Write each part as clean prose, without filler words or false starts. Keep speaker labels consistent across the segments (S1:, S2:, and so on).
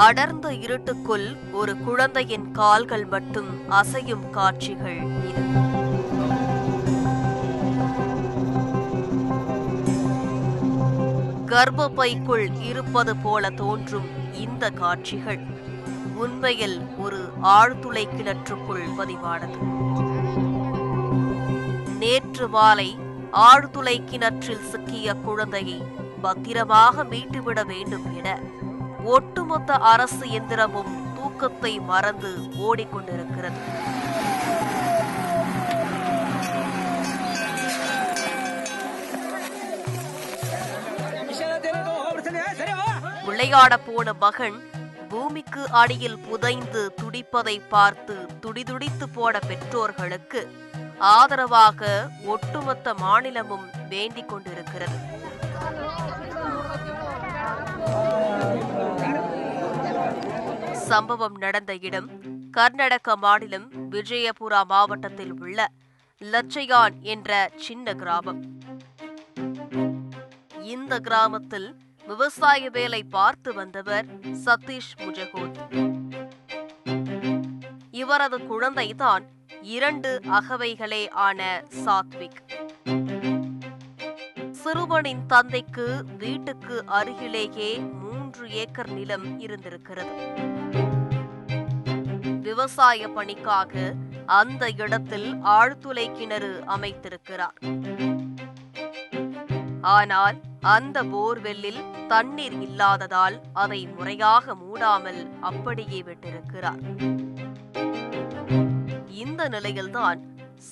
S1: அடர்ந்த இருட்டுக்குள் ஒரு குழந்தையின் கால்கள் மட்டும் அசையும் காட்சிகள் இது. கர்ப்பப்பைக்குள் இருப்பது போல தோன்றும் இந்த காட்சிகள் உண்மையில் ஒரு ஆழ்துளை கிணற்றுக்குள் பதிவானது. நேற்று மாலை ஆழ்துளை கிணற்றில் சிக்கிய குழந்தையை பத்திரமாக மீட்டுவிட வேண்டும் என ஒட்டுமொத்த அரசு எந்திரமும் தூக்கத்தை மறந்து ஓடிக்கொண்டிருக்கிறது. விளையாட போன மகன் பூமிக்கு அடியில் புதைந்து துடிப்பதை பார்த்து துடிதுடித்து போன பெற்றோர்களுக்கு ஆதரவாக ஒட்டுமொத்த மாநிலமும் வேண்டிக் கொண்டிருக்கிறது. சம்பவம் நடந்த இடம் கர்நாடக மாநிலம் விஜயபுரா மாவட்டத்தில் உள்ள லட்சயான் என்ற சின்ன கிராமம். இந்த கிராமத்தில் விவசாய வேலை பார்த்து வந்தவர் சதீஷ் முஜகோத். இவரது குழந்தைதான் 2 அகவைகளே ஆன சாத்விக். சிறுவனின் தந்தைக்கு வீட்டுக்கு அருகிலேயே 3 ஏக்கர் நிலம் இருந்திருக்கிறது. விவசாய பணிக்காக அந்த இடத்தில் ஆழ்துளை கிணறு அமைத்திருக்கிறார். ஆனால் அந்த போர்வெல்லில் தண்ணீர் இல்லாததால் அதை முறையாக மூடாமல் அப்படியே விட்டிருக்கிறார். இந்த நிலையில்தான்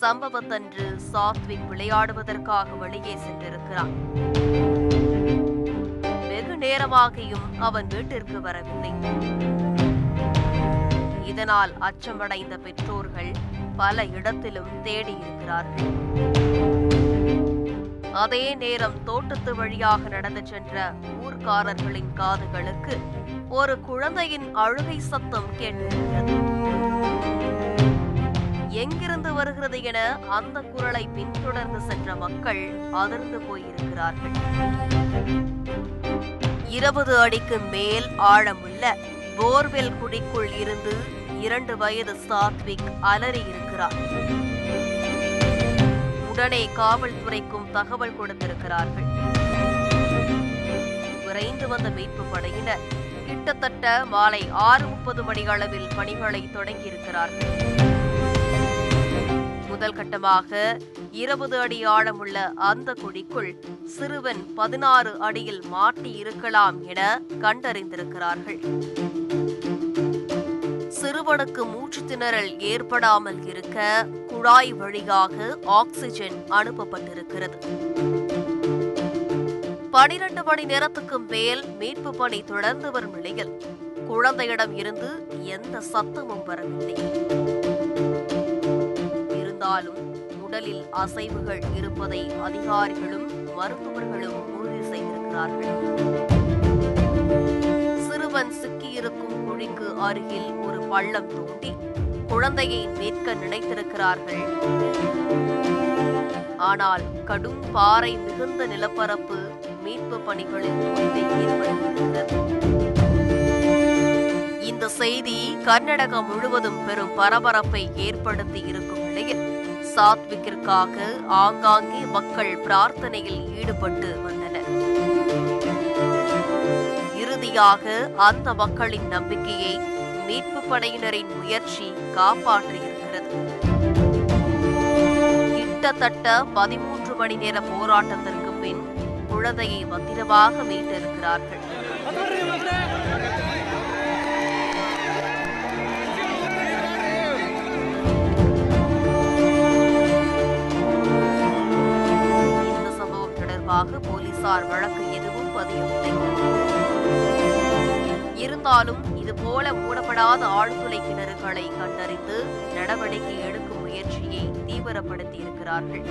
S1: சம்பவத்தன்று சாத்விக் விளையாடுவதற்காக வெளியே சென்றிருக்கிறார். வெகு நேரமாகியும் அவன் வீட்டிற்கு வரவில்லை. இதனால் அச்சமடைந்த பெற்றோர்கள் பல இடத்திலும் தேடியிருக்கிறார்கள். அதே நேரம் தோட்டத்து வழியாக நடந்து சென்ற ஊர்க்காரர்களின் காதுகளுக்கு ஒரு குழந்தையின் அழுகை சத்தம் கேட்டிருக்கிறது. எங்கிருந்து வருகிறது என அந்த குரலை பின்தொடர்ந்து சென்ற மக்கள் அதிர்ந்து போயிருக்கிறார்கள். 20 அடிக்கு மேல் ஆழமுள்ள போர்வெல் குழிக்குள் இருந்து 2 வயது சாத்விக் அலறி இருக்கிறார். உடனே காவல்துறைக்கும் தகவல் கொடுத்திருக்கிறார்கள். விரைந்து வந்த மீட்பு படையினர் கிட்டத்தட்ட மாலை 6:30 மணி அளவில் பணிகளை தொடங்கியிருக்கிறார்கள். முதல் கட்டமாக 20 அடி ஆழமுள்ள அந்த குழிக்குள் சிறுவன் 16 அடியில் மாட்டி இருக்கலாம் என கண்டறிந்திருக்கிறார்கள். சிறுவனுக்கு மூச்சு திணறல் ஏற்படாமல் இருக்க குழாய் வழியாக ஆக்சிஜன் அனுப்பப்பட்டிருக்கிறது. 12 மணி நேரத்துக்கு மேல் மீட்பு பணி தொடர்ந்து வரும் நிலையில் குழந்தையிடம் இருந்து எந்த சத்தமும் வரவில்லை. இருந்தாலும் உடலில் அசைவுகள் இருப்பதை அதிகாரிகளும் மருத்துவர்களும் உறுதி செய்திருக்கிறார்கள். சிறுவன் சிக்கியிருக்கும் குழிக்கு அருகில் ஒரு பள்ளம் தோண்டி குழந்தையை மீட்க நினைத்திருக்கிறார்கள். ஆனால் கடும் பாறை மிகுந்த நிலப்பரப்பு மீட்பு பணிகளில் தொய்வை ஏற்படுத்தியிருக்கிறது. இந்த செய்தி கர்நாடகம் முழுவதும் பெரும் பரபரப்பை ஏற்படுத்தி இருக்கும் நிலையில் சாத்விக்கிற்காக ஆங்காங்கே மக்கள் பிரார்த்தனையில் ஈடுபட்டு வந்தனர். இறுதியாக அந்த மக்களின் நம்பிக்கையை மீட்பு படையினரின் முயற்சி காப்பாற்றியிருக்கிறது. கிட்டத்தட்ட 13 மணி நேர போராட்டத்திற்கு பின் குழந்தையை பத்திரமாக மீட்டிருக்கிறார்கள். இந்த சம்பவம் தொடர்பாக போலீசார் வழக்கு எதுவும் பதியவில்லை. இருந்தாலும் இதுபோல மூடப்படாத ஆழ்துளை கிணறுகளை கண்டறிந்து நடவடிக்கை எடுக்கும் முயற்சியை தீவிரப்படுத்தியிருக்கிறார்கள்.